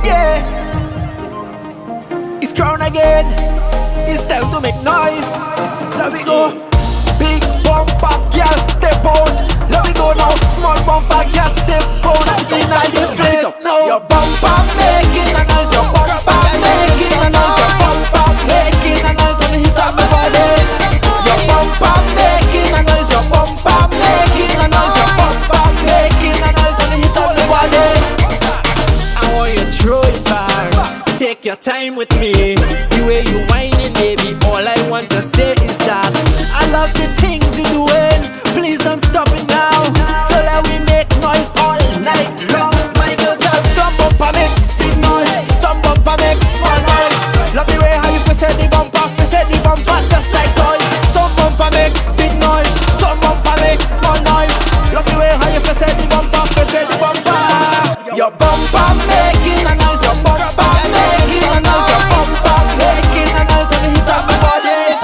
Yeah, it's Crown again. It's time to make noise. Let me go. Big bumper girl, step out. Let me go now. Small bumper girl, step out. In the place now. Your bumper making a noise. Your bumper making a noise. Your bumper making a noise when you hit up my body. Your bumper making a noise. Your bumper making a noise. Your bumper making a noise when you hit up my body. I want you to throw it back. Take your time with me. The way you whining, baby. All I want to say is that I love the things you're doing. Please don't stop it now. So let we make noise all night long. My girl, some bumper make big noise. Some bumper make small noise. Love the way how you press the bumper just like toys. Some bumper make big noise. Some bumper make small noise. Love the way how you press the bumper. Your bumper making a noise. Your bumper making a noise. Your bumper making a noise when you hit up my body.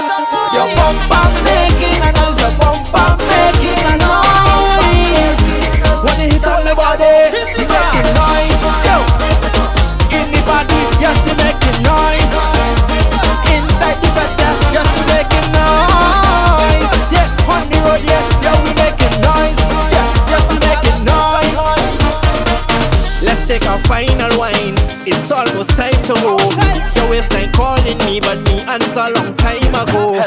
Your bumper making a noise. Your bumper making a noise when you hit up my body. You making noise, yo. In the body, yes you making noise. Inside the better, yes you making noise. Yeah, on the road, yeah, we making noise. Yeah, yes we making noise. Let's take a final wine. It's almost time to go. Your waistline calling me, but me answer long time ago.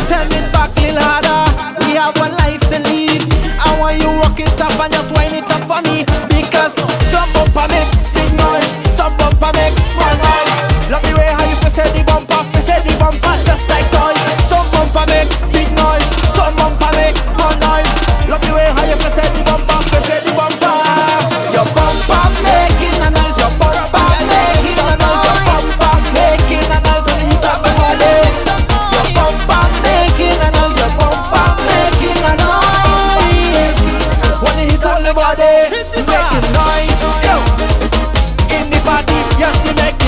Send it back little harder. We have one life to live. I want you rock it up and just wind it up for me. Because some bumper make big noise. Some bumper make small noise. Love the way how you press the bumper just like toys. Some bumper make big noise. Some bumper make small noise. Love the way how you press the bumper. Your bumper making a noise. Your bumper making a noise. Your bumper making a noise when you hit up my body. Your bumper making a noise. Your bumper making a noise when you hit up my body. You making noise, yo. In the body, yes you make